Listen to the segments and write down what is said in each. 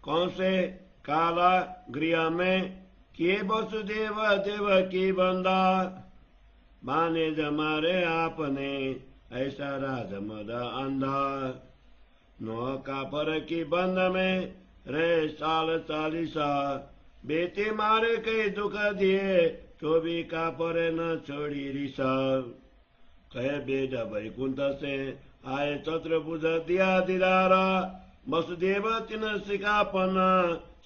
कौन से काला गृह में किए वसुदेव देव की बंदा, माने जमारे आपने ऐसा राज मद अंधा। नौ का पर की बंद में रहे साल 40, बेटे मारे कई दुख दिए, तो भी का पर न छोड़ी रिसा। कहे बेद वैकुंठ से आए चतुर्भुज दिया दीदारा, वसुदेव तिन सिकापन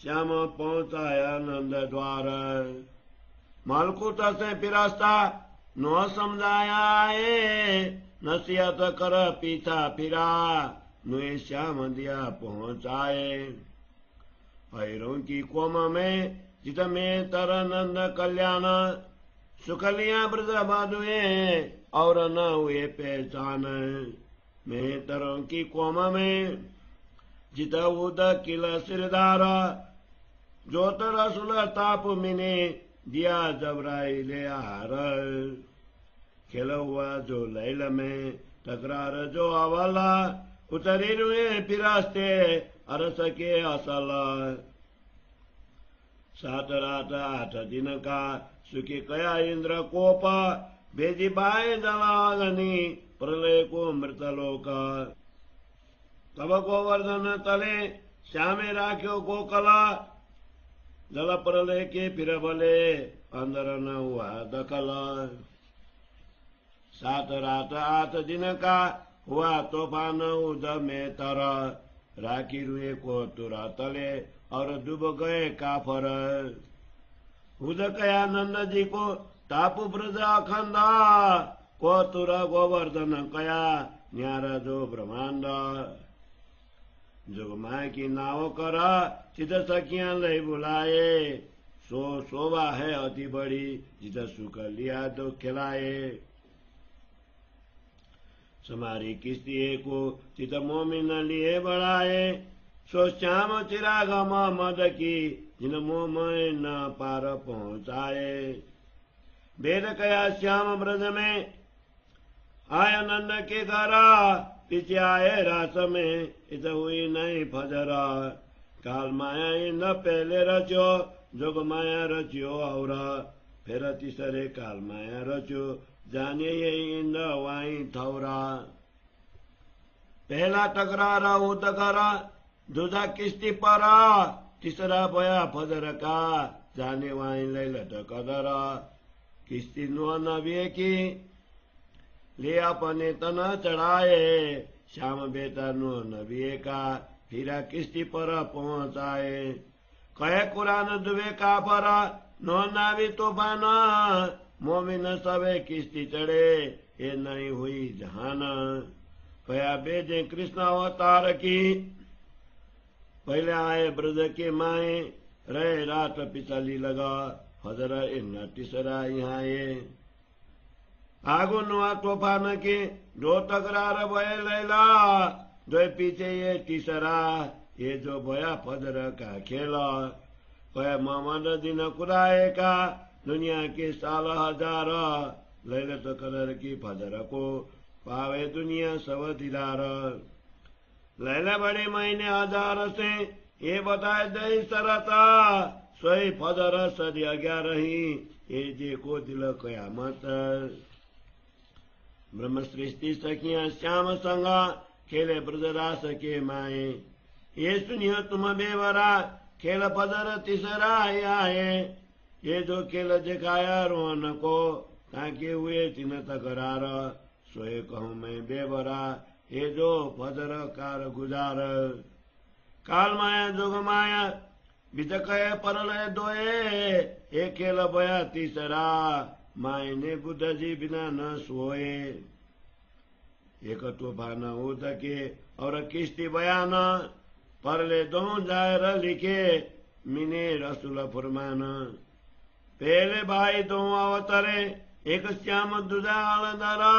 श्याम पहुंचाया नंद द्वार। मालकूट से फिरास्ता न समझाया नसीहत कर पीछा फिरा, नुए श्याम दिया पहुंचाए। पैरों की कोम में जित में तर नंद कल्याण, सुखलिया ब्रज बाधुए और न हुए पहचान। में तरों की कोम में जित उद किल सिरधारा, जो तर सुल ताप मिने दिया जबराई ले हार। खेल हुआ जो लैल में तकरार जो अवला, उतरी रुए फिरास्ते अरस के असल। 7 रात 8 दिन का सुखी कया इंद्र कोप, भेजी बाए जलाग्नि प्रलय को मृतलोक। तब गोवर्धन तले श्यामे राख्यो गोकला, जल प्रलय के फिर भले अंदर न हुआ दखल। 7 रात 8 दिन का हुआ तूफान उद में तर, राखी रुए को तुरा तले और डूब गए काफर। उद कया नंद जी को टापू ब्रज अखंडा, को तुरा गोवर्धन कया न्यारा जो ब्रह्मांड। जुगमाय की नाव करा चित सखियां लय बुलाए, सो शोभा है अति बड़ी जित सुख लिया तो खिलाए। समारी किस्ती को चित मोमिन लिए बढ़ाए, सो श्याम चिराग मद की जिन मोह में न पार पहुंचाए। वेद कया श्याम ब्रज में आय नंद के घरा, पीछे आए रास में इत हुई नहीं फजरा। काल माया इन पहले रचो, जोग माया रचियो और फिर तीसरे काल माया रचो, जाने ये इंद वाई थौरा। पहला टकरारा उदकरा, दूजा किस्ती परा, तीसरा बया फजर का, जाने वाई लैलट कदरा। किस्ती नो नबी की ले अपने तना चढ़ाए, श्याम बेटा नो नबी का फिरा किस्ती पर पहुंचाए। कहे कुरान दुबे का पर नो नावी तूफान, मोमिन सबे किस्ती चढ़े ये नहीं हुई जहान। कया बेजे कृष्ण अवतार की, पहले आए ब्रज के माए, रहे रात पिछली लगा, फजर इन तीसरा यहाँ आगो नुआ तूफान के दो तकरार भय लैला, दो पीछे ये तीसरा ये जो भया फजर का खेला। कहे मोहम्मद दिन कुराए का दुनिया के साल 1000, लैलत कदर की फजर को पावे दुनिया सब दीदार। लैला बड़े महीने 1000 से ये बताए दई सरता, सोई फजर सदी 11 ये जे को दिल कयामत। ब्रह्म सृष्टि सखियां श्याम संगा, खेले ब्रजरास के माए। ये सुनियो तुम बेवरा, खेल फजर तीसरा आए। ये जो खेल दिखाया रोहन को, ताकि हुए तीन तकरार, सोए कहूँ मैं बेवरा, ये जो फजर कार गुजार। काल माया जोग माया बितक परलय दोए, एक खेल बया तीसरा, मायने बुद्ध जी बिना न सोए। एक तूफान उद के और किस्ती बयान, परले दो जायर लिखे मिने रसुल फुरमान। पहले भाई दो अवतरे, एक श्याम दूजा अलधरा,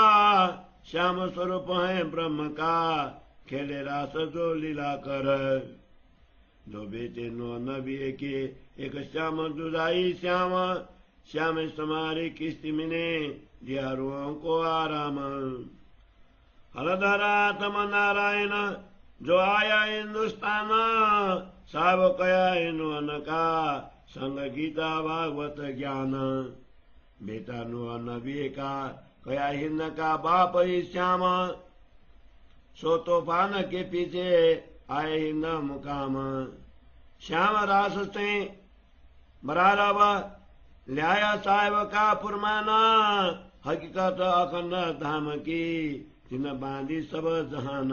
श्याम स्वरूप है ब्रह्म का, खेले रास जो लीला कर। दो बेटे नो नबी के, एक श्याम दुदाई श्याम, श्याम समारी किस्ती मिने दिया रुओं को आराम। हलधरा तम नारायण जो आया हिंदुस्तान, साव कया नु अनका संग गीता भागवत ज्ञान बेटा नु नबी का कया हिंद का बाप ही श्याम सो तूफान के पीछे आए हिंद मुकाम श्याम रास से बरारब ल्याया साहेब का फुरमाना हकीकत अखंड धाम की तिन बांधी सब जहान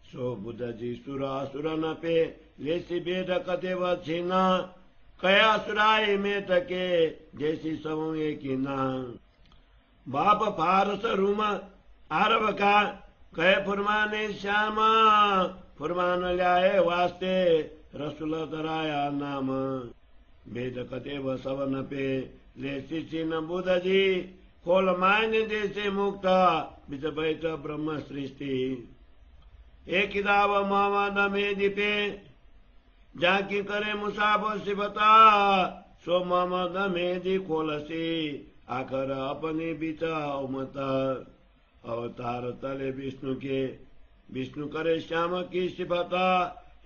सो बुद्ध जी सुर असुर न पे लेसी बेद कते वछिन कया सुराय में तके जैसी सब एक ना बाप फारस रूम आरब का कहे फुरमाने श्याम फुरमान ल्याए वास्ते रसुल तराया नाम वेद कते व सवन पे लेसी चिन्ह बुद्ध जी खोल मायने जैसे मुक्त बिच बैठ ब्रह्म सृष्टि एक किताब मोहम्मद में दीपे जाकी करे मुसाफर सिबता सो मोहम्मद में दी खोलसी आखर अपने बीच उमत अवतार तले विष्णु के विष्णु करे श्याम की सिफता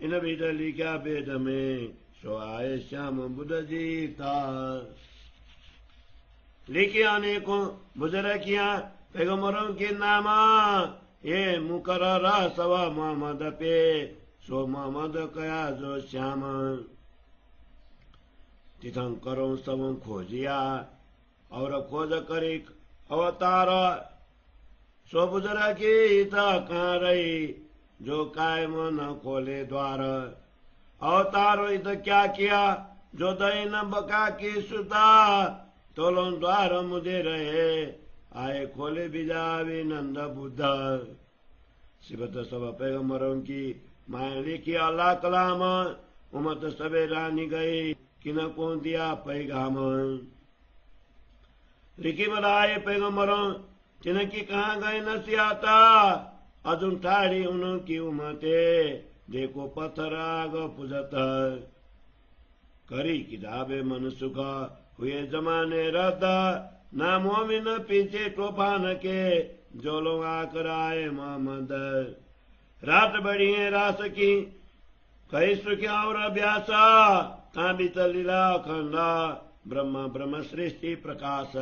इन बीच लिखा वेद में सो आए श्याम बुद्ध जी था लिखे अनेकों बुजुर्गियां पैगंबरों के नाम ये मुकर्रर सब मोहम्मद पे सो मोहम्मद कया जो श्याम तीर्थंकरों सब खोजिया और खोज करे अवतार सो बुजुर्गी कहाँ रही जो कायम न खोले द्वार अवतार इत क्या किया जो दैन बका की सुता तोलों द्वार मुझे रहे आए खोले बिजावे नंद बुद्ध सिबत सब पैगंबरों की माया लिखी अल्लाह कलाम उमत सबे रानी गई किन को दिया पैगाम लिखी बनाए पैगंबरों तिनकी कहाँ गए नसियाता अजुन ठाड़ी उनकी उमते देखो पत्थर आग पुजत करी किताबे मन सुख हुए जमाने रद्द ना मोमिन पीछे तूफान के जो लोग आकर आए मोहम्मद रात बड़ी है रास की कई सुखिया और अभ्यासा काबित लीला अखंड ब्रह्म सृष्टि प्रकाश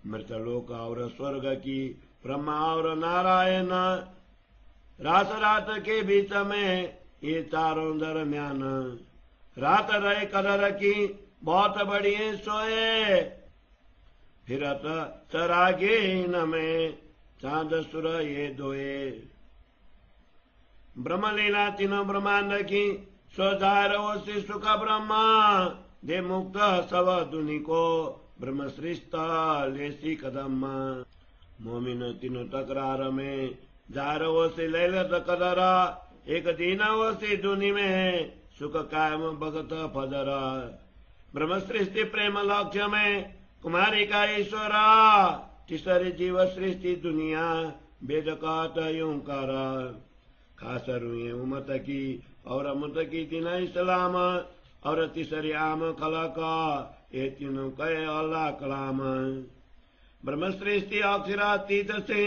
मृतलोक और स्वर्ग की ब्रह्मा और नारायण रात रात के बीच में ये चारों दरम्यान रात रहे कदर की बहुत बड़ी सोए फिरत चरागे न में चांद सुर ये दोए ब्रह्म लीला तीनों ब्रह्मांड की स्वजार से सुख ब्रह्मा दे मुक्त सब दुनि को ब्रह्म सृष्ट लेसी कदम मोमिन तीनों तकरार में जारो से लैलत कदरा एक दीना से दुनि में सुख कायम भगत फजरा ब्रह्म सृष्टि प्रेम लक्ष्य में कुमारी का ईश्वरा तीसरी जीव सृष्टि दुनिया वेद का यूं कर खास रुए उमत की और अमत की तीन इस्लाम और तीसरी आम खलका ये तीनों कहे अल्लाह कलाम ब्रह्म सृष्टि अक्षरातीत से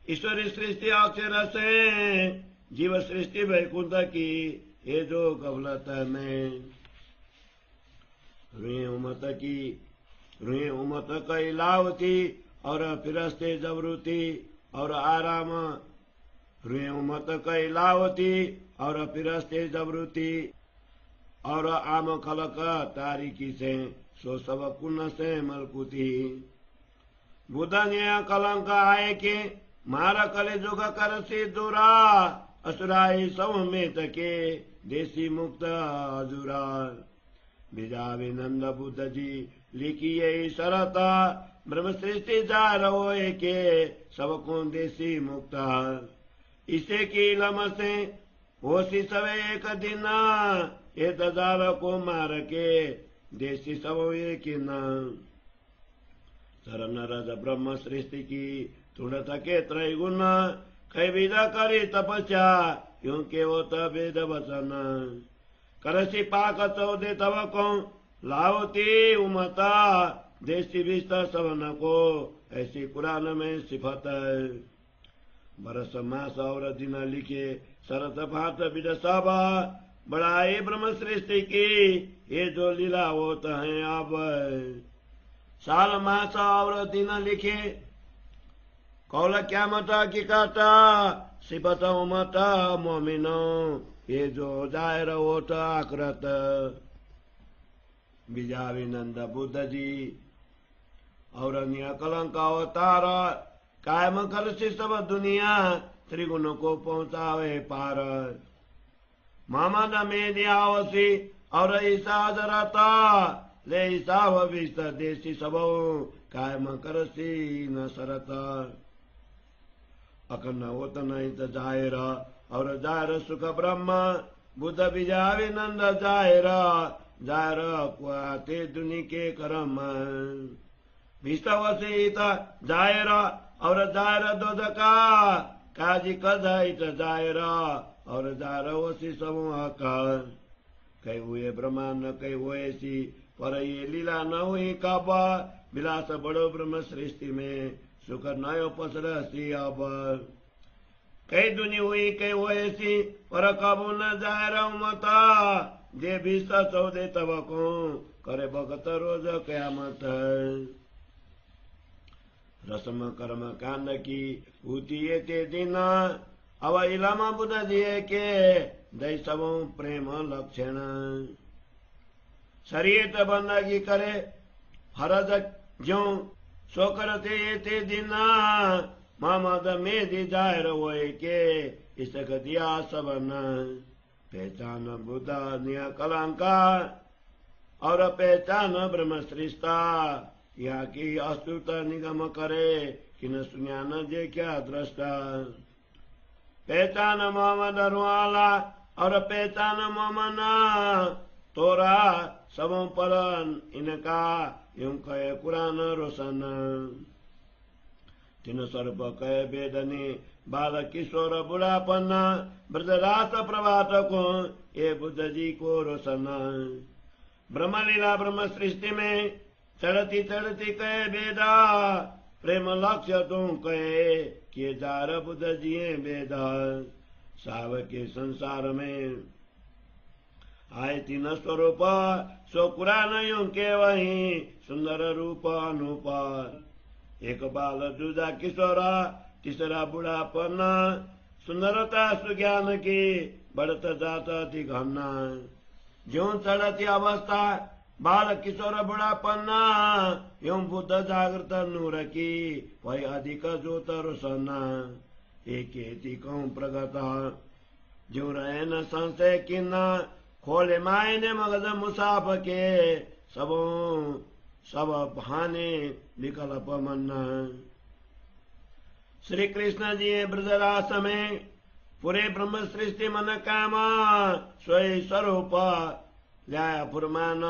ईश्वरी सृष्टि अक्षर से जीव सृष्टि वैकुंठ की ये जो गफलत में रुए उमत कई लावती और फिरस्ते जबरूती और आराम रुए उमत कई लावती और फिरस्ते जबरूती और आम खलक तारीकी से सो सब कुन से मलकुती बुधन्य कलंक आए के मारा कले जुग कर से दूरा असुराई सौमेत के देसी मुक्त अजुरा बिजावे नंद बुद्ध जी लिखी यही शरता ब्रह्म सृष्टि जा रहो के सबको देसी मुक्ता इसे की लम से होशी सवे एक दिन ये दजार को मार के देसी सब एक न शरण रज ब्रह्म सृष्टि की तुण थके त्रैगुण कई विदा करी तपस्या क्योंकि वो तबेद वचन करसी पाक चौदे तब को लावती उमता देसी विस्तर सवन को ऐसी कुरान में सिफत बरस मास और दिन लिखे सरत भात बिद सब बड़ाई ब्रह्म सृष्टि की, ये जो लीला होत है अब। साल मास और दिन लिखे, कौल क्या मत की कहता, सिबत उमत मोमिनो, ये जो जायर होत आकृत। बीजाविनंद बुद्ध जी और अन्य कलंक अवतार, कायम कर से सब दुनिया, त्रिगुण को पहुंचावे पार। मोहम्मद में दियावसी और ईसा जरता, ले ईसा भविष्य देशी सबो, कायम कर सी न सरता। अकन होत नहीं तो जायर, और जायर सुख ब्रह्म, बुद्ध बीजाविनंद जायर, जायर कुआते दुनि के करम। विस्तवसित जायर और जायर दोदका, काजी कदाइत जायर और जायर वसी समूह का। कई हुए ब्रह्मांड कई हुए सी, पर ये लीला न हुई कब, विलास बड़ो ब्रह्म सृष्टि में, सुख नयो पसरसी अब। कई दुनि हुई कई हुए सी, पर कब न जायर मता, जे भी सौदे तब को, करे भगत रोज कयामत। रसम कर्म कांड की उती ते दिन, अब इलामा बुद्ध दिए के, दैसव प्रेम लक्षण। शरीर बंदगी करे हरज ज्यो, सो करते ते दिन, मोहम्मद में दी जाहिर होए के, इसक दिया सबन। पहचान बुद्ध निया कलंका, और पहचान ब्रह्म सृष्टा, यहाँ की अस्तुता निगम करे, किन सुनिया न देखा दृष्टा। पहचान मोहम्मद रुआला, और पहचान मोमना, तोरा सबों पर इनका, यूं कहे कुरान रोशन। तीन सर्प कहे वेदनी, बाल किशोर बुढ़ापन, ब्रजरास प्रभात को, ये बुद्ध जी को रोशन। ब्रह्म लीला ब्रह्म सृष्टि में, चढ़ती चढ़ती कहे वेदा, प्रेम लक्ष्य तुम कहे, किए जार बुद्ध जी वेदा। साव के संसार में आए तीन स्वरूप, सो कुरान यूं के वही, सुंदर रूप अनूप। एक बाल दूजा किशोरा, तीसरा बुढ़ापन, सुंदरता सुज्ञान की, बढ़त जाता थी घना। ज्यों चढ़ती अवस्था, बाल किशोर बुढ़ापन्ना, यूं बुद्ध जागृत नूर की, वही अधिक ज्योत रोशना। एक कहूं प्रगत, ज्यों रहे न संशय किन्ना, खोले मायने मगज मुसाफ के, सबों सब बहाने विकल्प मन्ना। श्री कृष्ण जी ब्रजरास में, पूरे ब्रह्म सृष्टि मन कामा, सोई स्वरूप लाया फुरमान,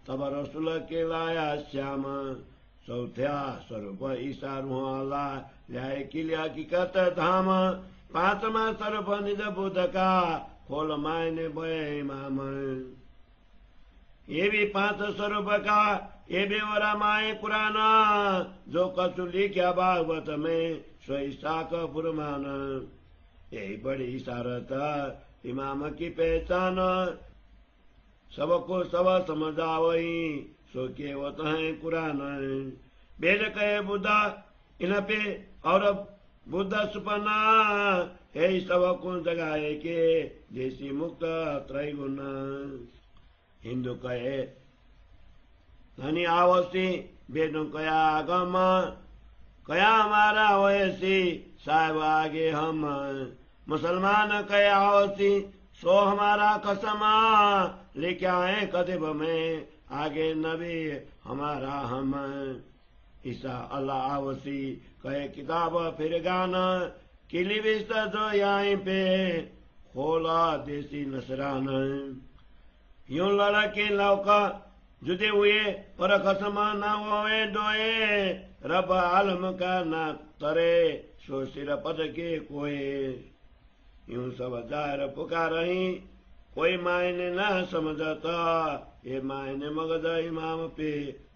तब रसुल के लाया श्याम। चौथ्या स्वरूप ईसा रुहाला, लाए किलिया की कत धाम। पांचवा स्वरूप निज बुद्ध का, खोल मायने भय माम। ये भी पांच स्वरूप का, ये भी वरा माए पुराना, जो कछु लिख्या भागवत में, सोई साक फुरमान। यही बड़ी सारत इमाम की पहचान, सबको सब समझावई, सो केवत है कुरान। वेद कहे बुद्धा इन पे, और बुद्ध सुपना, यही सबको जगाए के, जैसी मुक्त त्रैगुण। हिंदू कहे धनी आवसी, वेदों कया आगम, कया हमारा वैसी, साहब आगे हम। मुसलमान कया आवसी, सो हमारा कसमा, लेके आए कदिब में, आगे नबी हमारा हम। ईसा अल्लाह आवसी, कहे किताब फिर गाना, किली विस्त जो यहाँ पे, खोला देसी नसरान। यूं लड़के लौका जुदे हुए, पर खसमा न होए दोए, रब आलम का ना तरे, सो सिर पद के कोए। यूं सब जाहिर पुकारही, कोई मायने न समझता, ये मायने मगज इमाम पे,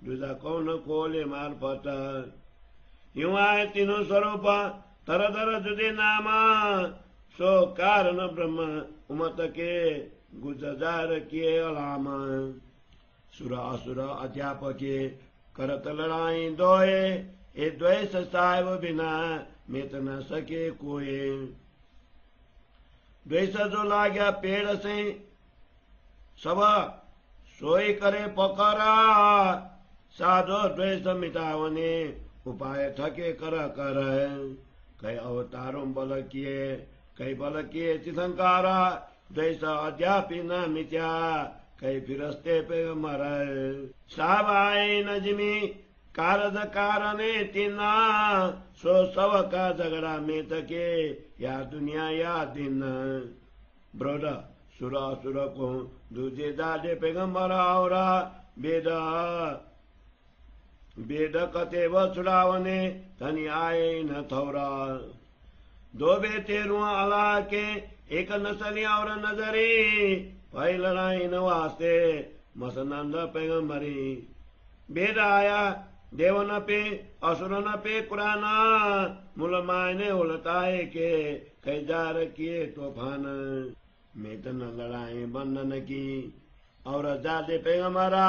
दूजा कौन खोले मार्फत। यूं आए तीनों स्वरूप, तर तर जुदे नामा, सो कारण ब्रह्म उमत के गुजजार किए अलाम। सुर असुर अध्यापके करत लड़ाई दोए, ए द्वेष साहिब बिना मिट न सके कोई। द्वेष जो लाग्या पेड़ से सब सोई करे पकड़ा, साधो द्वेष मिटावने उपाय थके कर कर। कई अवतारों बल किए, कई बल किए तीर्थंकारा, द्वेष अध्यापी न मिट्या, कई फिरस्ते पे मर। साहब आए न जिमी कारज कारणे तिना, सो सब का झगड़ा में थके या दुनिया या दिन। ब्रोड सुर असुर को दूजे दादे पैगंबर आवरा, वेद कते व छुड़ावने धनी आए न थौरा। दो बेटे रुआ अला के एक नसली और नजरी, भाई लड़ाई न वास्ते मसनंद पैगंबरी। वेद आया देव न पे असुर न पे कुराना, मुल मायने उलटाए के कई जार किए तूफान। मेत न लड़ाई बंधन की और जादे पैगंबरा,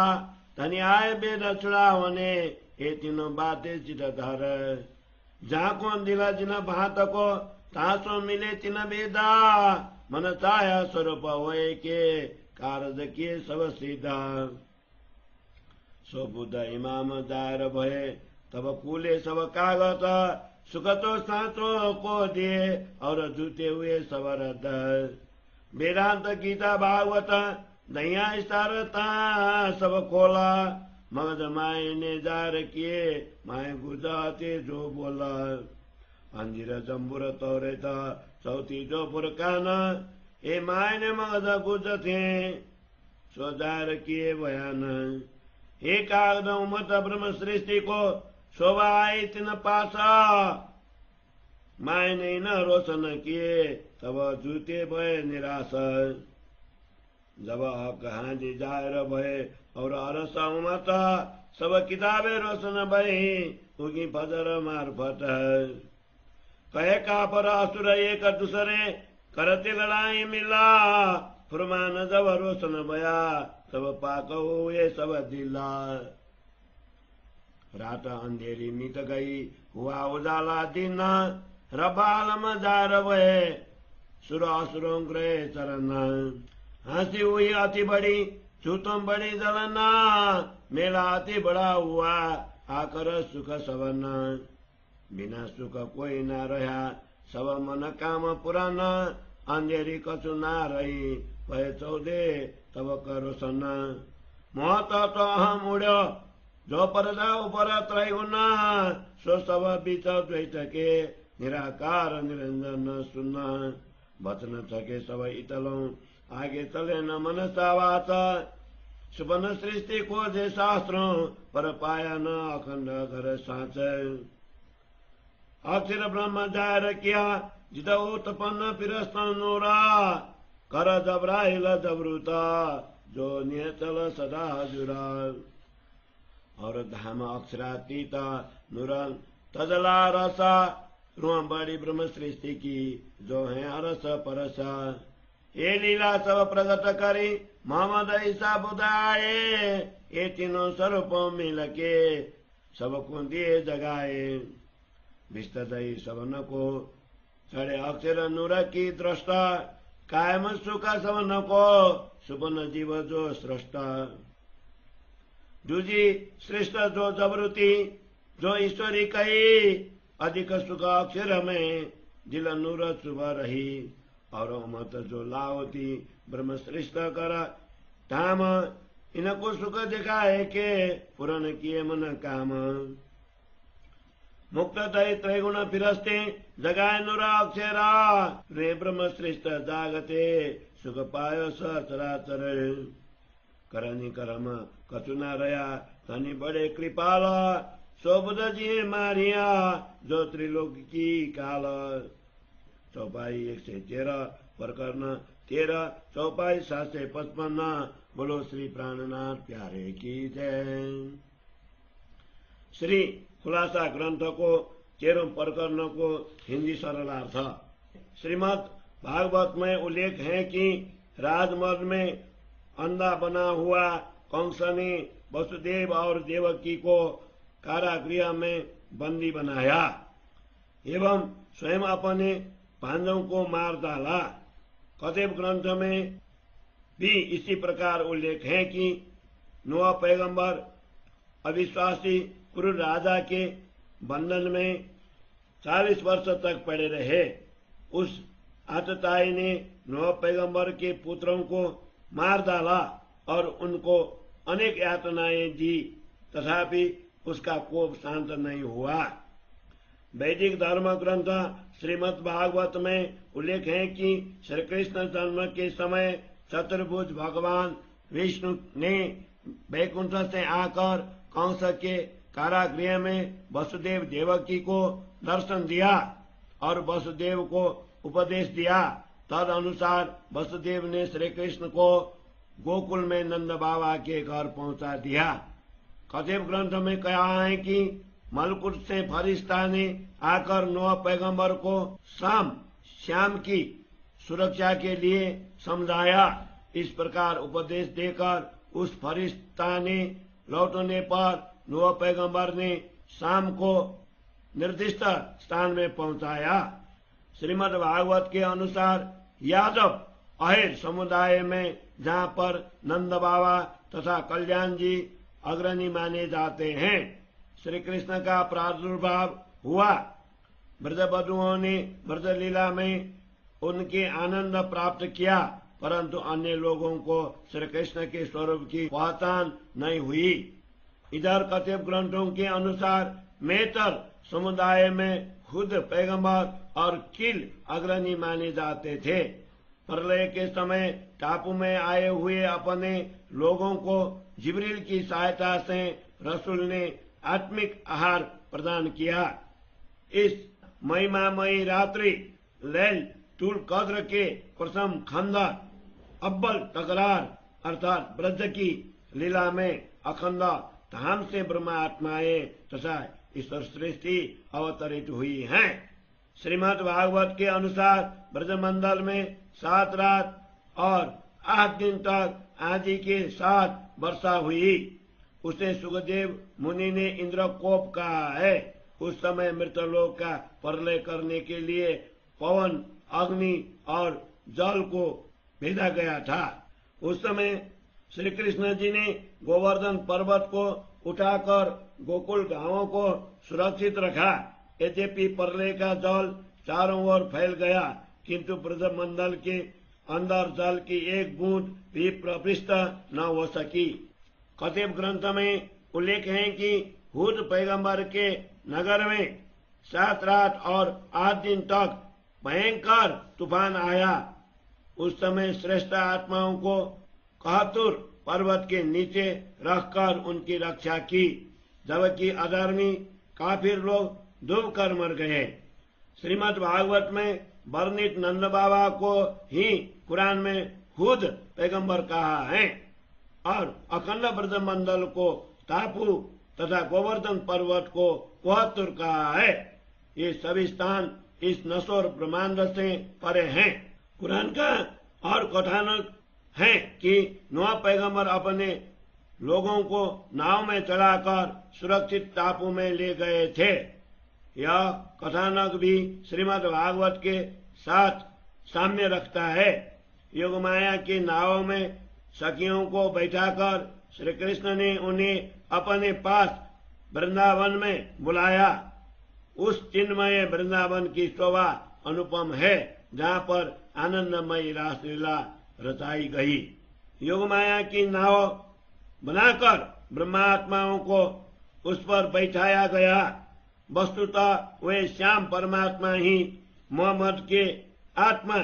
धनी आए वेद छुड़ावने ये तीनों बातें चित धर। जहाँ को दिला जिन भात को तासो मिले तिन वेदा, मन चाया स्वरूप होए के कारज किए सब सीधा। सो बुद्ध इमाम दायर भये तब कुले सब कागत, सुख तो साँचो को दिए और जूते हुए सब रद। वेदांत गीता भागवत दैया स्तारता सब खोला, मगज माए ने जार किए माए गुजाते जो बोला। अंजीर जम्बुर तौरे था चौथी जो पुरकान, ए माए ने मगज गुज थे सो जार किए बयान। एक कागद उमत ब्रह्म सृष्टि को शोभा आई तिन पासा, माए ने न रोशन किए तब जूते भय निराश। जब कहानी जाहिर भय और अरस उमत, सब किताबें रोशन भई उगी फजर मार्फत। कहे कापर असुर एक दूसरे करते लड़ाई मिला, फुरमान जब रोशन भया सब पाक हुए सब दिला। रात अंधेरी मिट गई हुआ उजाला दिन, रबालम जार भये सुर असुरों ग्रह चरण। हंसी हुई अति बड़ी छूतम बड़ी जलना, मेला अति बड़ा हुआ आकर सुख सवना। बिना सुख कोई न रहा सब मन काम पुराना, अंधेरी कछु ना रही भय चौदे तब करो सन। महत तो अहम उड़ो जो परदा ऊपर त्रैगुना, सो सब बीच द्वैत के निराकार निरंजन सुना। बचन थके सब इतलों आगे चले न मन सावात, सुपन सृष्टि को जे शास्त्रों पर पाया न अखंड घर साच। अक्षर ब्रह्म जाहिर किया जिद उत्पन्न फिरस्त नूरा, कर जबराइल जबरूता जो नियचल सदा जुरा। और धाम अक्षरातीत नूरन तजला रसा, रुआ बड़ी ब्रह्म सृष्टि की जो है अरस परसा। ये लीला सब प्रगट करी मोहम्मद ईसा बुदाए, ये तीनों स्वरूपों मिल के सबको दिए जगाए। विस्तदई सवन को चढ़े अक्षर नूर की दृष्टा, कायम सुख सवन को सुपन जीव जो सृष्टा। दूजी श्रेष्ठ जो जबरूती जो ईश्वरी कही, अधिक सुख अक्षर में दिल नूर सुबह रही। और मत जो लावती ब्रह्म श्रेष्ठ कर धाम, इनको सुख दिखाए के पूर्ण किए मन काम। मुक्त दय त्रैगुण फिरस्ते जगाए नूर अक्षरा, रे ब्रह्म श्रेष्ठ जागते सुख पायो सचराचर। करनी करम कछु न रया धनी बड़े कृपाल, सो बुध जी मारिया जो त्रिलोक की काल। चौपाई 113 प्रकरण 13, चौपाई 755। बोलो श्री प्राणनाथ प्यारे की जय। श्री खुलासा ग्रंथ को 13 प्रकरण को हिंदी सरलार्थ। श्रीमद् भागवत में उल्लेख है कि राजमहल में अंधा बना हुआ कंस ने वसुदेव और देवकी को कारागृह में बंदी बनाया एवं स्वयं अपने भांजों को मार डाला। कथेव ग्रंथ में भी इसी प्रकार उल्लेख है कि नूह पैगंबर अविश्वासी क्रूर राजा के बंधन में 40 वर्ष तक पड़े रहे। उस आतताई ने नूह पैगंबर के पुत्रों को मार डाला और उनको अनेक यातनाएं दी, तथापि उसका कोप शांत नहीं हुआ। वैदिक धर्म ग्रंथ श्रीमद् भागवत में उल्लेख है कि श्री कृष्ण जन्म के समय चतुर्भुज भगवान विष्णु ने वैकुंठ से आकर कंस के कारागृह में वसुदेव देवकी को दर्शन दिया और वसुदेव को उपदेश दिया। तद अनुसार वसुदेव ने श्री कृष्ण को गोकुल में नंद बाबा के घर पहुंचा दिया। कथेव ग्रंथ में कहा है कि मलकुट से फरिश्ता ने आकर नूह पैगंबर को श्याम की सुरक्षा के लिए समझाया। इस प्रकार उपदेश देकर उस फरिश्ता ने लौटने पर नूह पैगंबर ने शाम को निर्दिष्ट स्थान में पहुंचाया। श्रीमद् भागवत के अनुसार यादव अहिर समुदाय में, जहाँ पर नंद बाबा तथा कल्याण जी अग्रणी माने जाते हैं, श्री कृष्ण का प्रादुर्भाव हुआ। ब्रजबधुओं ने ब्रजलीला में उनके आनंद प्राप्त किया, परंतु अन्य लोगों को श्री कृष्ण के स्वरूप की पहचान नहीं हुई। इधर कथेव ग्रंथों के अनुसार मेतर समुदाय में खुद पैगंबर और किल अग्रणी माने जाते थे। प्रलय के समय टापू में आए हुए अपने लोगों को जिब्रील की सहायता से रसूल ने आत्मिक आहार प्रदान किया। इस महिमामयी रात्रि लैल तुल कद्र के प्रथम खंड अव्वल तकरार अर्थात ब्रज की लीला में अखंड धाम से ब्रह्मात्माएं तथा ईश्वर सृष्टि अवतरित हुई हैं। श्रीमद् भागवत के अनुसार ब्रजमंडल में 7 रात और 8 दिन तक आदि के साथ वर्षा हुई। उसे सुखदेव मुनि ने इंद्रकोप कहा है। उस समय मृतलोक का प्रलय करने के लिए पवन, अग्नि और जल को भेजा गया था। उस समय श्री कृष्ण जी ने गोवर्धन पर्वत को उठाकर गोकुल गांवों को सुरक्षित रखा। यद्यपि प्रलय का जल चारों ओर फैल गया, किंतु ब्रजमंडल के अंदर जल की एक बूंद भी प्रविष्ट न हो सकी। कथेव ग्रंथ में उल्लेख है कि हुद पैगंबर के नगर में 7 रात और 8 दिन तक भयंकर तूफान आया। उस समय श्रेष्ठ आत्माओं को कहतुर पर्वत के नीचे रखकर उनकी रक्षा की, जबकि अधर्मी काफिर लोग डूब कर मर गए। श्रीमद् भागवत में वर्णित नंद बाबा को ही कुरान में खुद पैगंबर कहा है और अखंड ब्रजमंडल को टापू तथा गोवर्धन पर्वत को कोहतुर कहा है। ये सभी स्थान इस नश्वर ब्रह्मांड से परे हैं। कुरान का और कथानक है कि नूह पैगंबर अपने लोगों को नाव में चढ़ाकर सुरक्षित टापू में ले गए थे। यह कथानक भी श्रीमद् भागवत के साथ साम्य रखता है। योगमाया की नाव में सखियों को बैठाकर श्री कृष्ण ने उन्हें अपने पास वृंदावन में बुलाया। उस चिन्मय वृंदावन की शोभा अनुपम है, जहाँ पर आनंदमयी रासलीला रचाई गई। योगमाया की नाव बनाकर ब्रह्मात्माओं को उस पर बैठाया गया। वस्तुतः वे श्याम परमात्मा ही मोहम्मद के आत्मा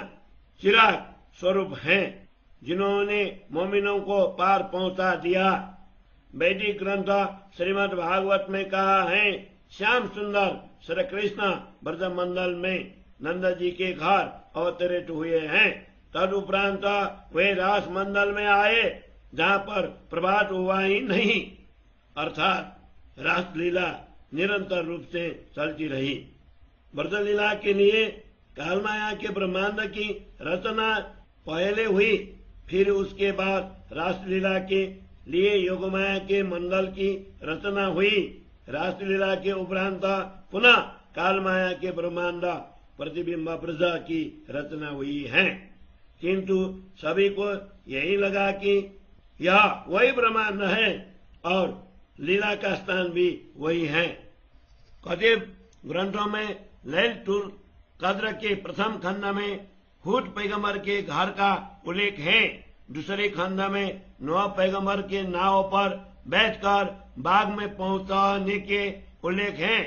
चिराग स्वरूप हैं, जिन्होंने मोमिनों को पार पहुंचा दिया। वैदिक ग्रंथ श्रीमद् भागवत में कहा है, श्याम सुंदर श्री कृष्ण ब्रजमंडल में नंद जी के घर अवतरित हुए हैं। तदुपरांत वे रास मंडल में आए, जहाँ पर प्रभात हुआ ही नहीं, अर्थात रासलीला निरंतर रूप से चलती रही। ब्रजलीला के लिए कालमाया के ब्रह्मांड की रचना पहले हुई, फिर उसके बाद रासलीला के लिए योगमाया के मंडल की रचना हुई। रासलीला के उपरांत पुनः कालमाया के ब्रह्मांड प्रतिबिंब ब्रज की रचना हुई है, किंतु सभी को यही लगा कि यह वही ब्रह्मांड है और लीला का स्थान भी वही है। कतिपय ग्रंथों में लैलतुल कद्र के प्रथम खंड में हूद पैगंबर के घर का उल्लेख है। दूसरे खंड में नूह पैगंबर के नाव पर बैठकर बाग में पहुंचने के उल्लेख है।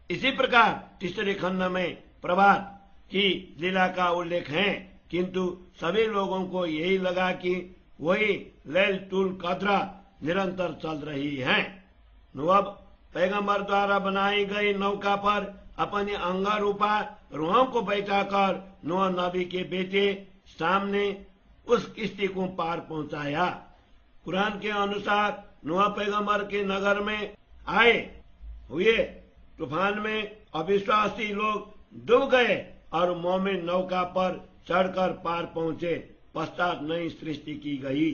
इसी प्रकार तीसरे खंड में प्रभात की लीला का उल्लेख है, किंतु सभी लोगों को यही लगा कि वही लैलतुल कद्र निरंतर चल रही है। नूह पैगंबर द्वारा बनाई गई नौका पर अपने अंगारूपा रूहों को बैठाकर नूह नबी के बेटे सामने उस किश्ती को पार पहुंचाया। कुरान के अनुसार नूह पैगंबर के नगर में आए हुए तूफान में अविश्वासी लोग डूब गए और मोमिन नौका पर चढ़कर पार पहुंचे। पश्चात नई सृष्टि की गई।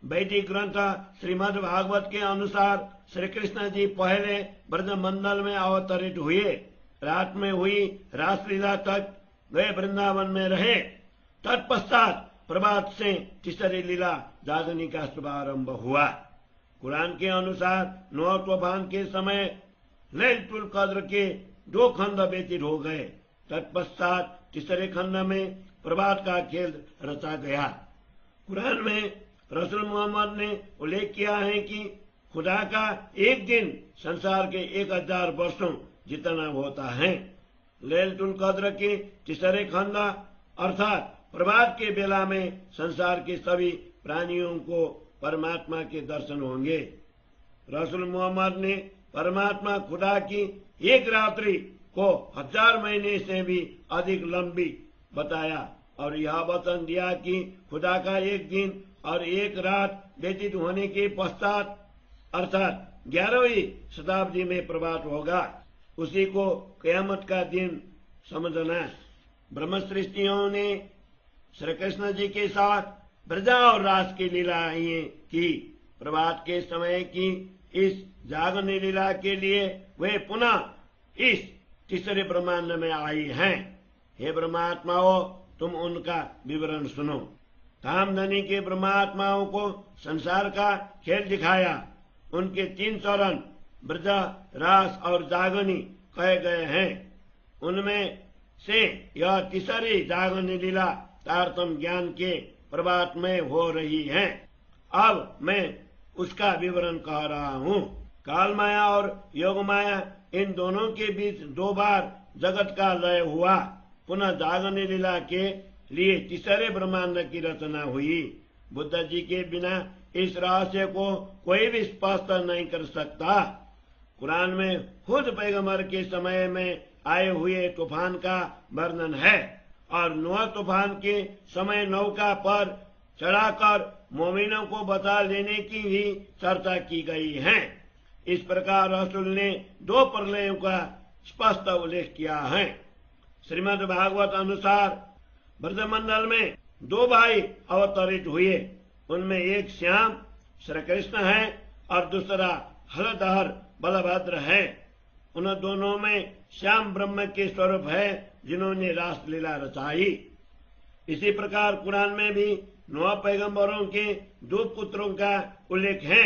वैदिक ग्रंथ श्रीमद् भागवत के अनुसार श्री कृष्ण जी पहले ब्रजमंडल में अवतरित हुए। रात में हुई रासलीला तक वे वृंदावन में रहे। तत्पश्चात प्रभात से तीसरी लीला जागनी का शुभारंभ हुआ। कुरान के अनुसार नूह तूफान के समय लैलतुल कद्र के 2 खंड व्यतीत हो गए। तत्पश्चात तीसरे खंड में प्रभात का खेल रचा गया। कुरान में रसूल मोहम्मद ने उल्लेख किया है कि खुदा का एक दिन संसार के 1000 वर्षों जितना होता है। लैलतुल कद्र के तीसरे खंड अर्थात प्रभात के बेला में संसार के सभी प्राणियों को परमात्मा के दर्शन होंगे। रसूल मोहम्मद ने परमात्मा खुदा की एक रात्रि को 1000 महीने से भी अधिक लंबी बताया और यह वचन दिया कि खुदा का एक दिन और एक रात व्यतीत होने के पश्चात अर्थात 11वीं शताब्दी में प्रभात होगा। उसी को कयामत का दिन समझना। ब्रह्म सृष्टियों ने श्री कृष्ण जी के साथ ब्रजा और रास की लीलाएं की। प्रभात के समय की इस जागरण लीला के लिए वे पुनः इस तीसरे ब्रह्मांड में आई हैं। हे ब्रह्मात्माओं, तुम उनका विवरण सुनो। कामधनी के ब्रह्मात्माओं को संसार का खेल दिखाया। उनके 3 चरण ब्रजा, रास और जागनी कहे गए हैं। उनमें से यह तीसरी जागनी लीला तारतम्य ज्ञान के प्रभात में हो रही है। अब मैं उसका विवरण कह रहा हूँ। कालमाया और योगमाया, इन दोनों के बीच 2 बार जगत का लय हुआ। पुनः जागरण लीला के लिए तीसरे ब्रह्मांड की रचना हुई। बुद्ध जी के बिना इस रहस्य को कोई भी स्पष्ट नहीं कर सकता। कुरान में खुद पैगंबर के समय में आए हुए तूफान का वर्णन है और नूह तूफान के समय नौका पर चढ़ाकर मोमिनों को बचा लेने की भी चर्चा की गई है। इस प्रकार रसूल ने 2 प्रलयों का स्पष्ट उल्लेख किया है। श्रीमद् भागवत अनुसार ब्रजमंडल में 2 भाई अवतरित हुए। उनमें एक श्याम श्री कृष्ण है और दूसरा हलधर बलभद्र है। उन दोनों में श्याम ब्रह्म के स्वरूप है जिन्होंने रासलीला रचाई। इसी प्रकार कुरान में भी नूह पैगंबरों के 2 पुत्रों का उल्लेख है।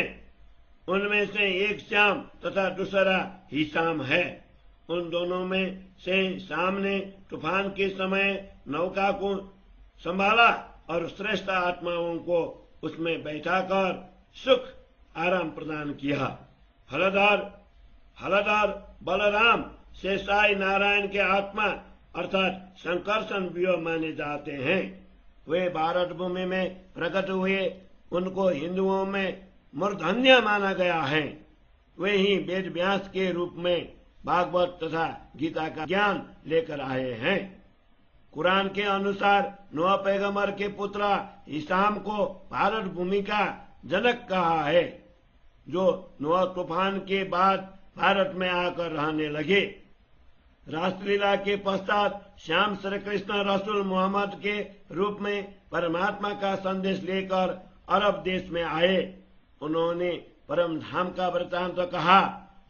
उनमें से एक श्याम तथा दूसरा हिशाम है। उन दोनों में से श्याम ने तूफान के समय नौका को संभाला और श्रेष्ठ आत्माओं को उसमें बैठाकर सुख आराम प्रदान किया। हलधर बलराम शेषाई नारायण के आत्मा अर्थात संकर्षण व्यूह माने जाते हैं। वे भारत भूमि में प्रकट हुए। उनको हिंदुओं में मूर्धन्य माना गया है। वे ही वेद व्यास के रूप में भागवत तथा गीता का ज्ञान लेकर आए हैं। कुरान के अनुसार नूह पैगंबर के पुत्र हिशाम को भारत भूमि का जनक कहा है, जो नूह तूफान के बाद भारत में आकर रहने लगे। रासलीला के पश्चात श्याम श्री कृष्ण रसूल मोहम्मद के रूप में परमात्मा का संदेश लेकर अरब देश में आए। उन्होंने परम धाम का वृत्तांत कहा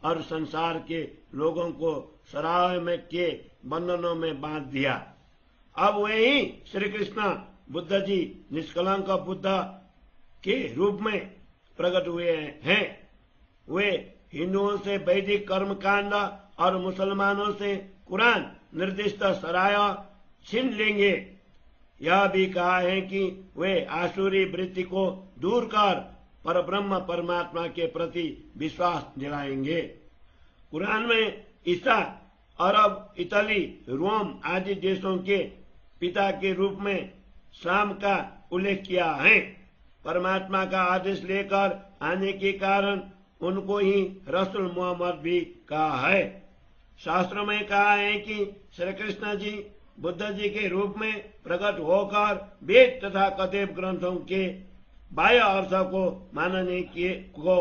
और संसार के लोगों को शराब में के बंधनों में बांध दिया। अब वही श्री कृष्ण बुद्ध जी निष्कलंक बुद्ध के रूप में प्रकट हुए हैं। वे हिंदुओं से वैदिक कर्मकांड और मुसलमानों से कुरान निर्दिष्ट शराया छीन लेंगे। यह भी कहा है कि वे आसुरी वृत्ति को दूर कर परब्रह्म परमात्मा के प्रति विश्वास दिलाएंगे। कुरान में ईसा, अरब, इटली, रोम आदि देशों के पिता के रूप में शाम का उल्लेख किया है। परमात्मा का आदेश लेकर आने के कारण उनको ही रसूल मोहम्मद भी कहा है। शास्त्रों में कहा है कि श्री कृष्ण जी बुद्ध जी के रूप में प्रकट होकर वेद तथा कथेव ग्रंथों के बाह्य अर्थ को मानने को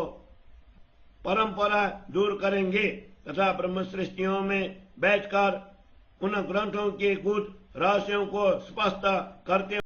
परंपरा दूर करेंगे तथा ब्रह्म सृष्टियों में बैठकर उन ग्रंथों के कुछ रहस्यों को स्पष्ट करते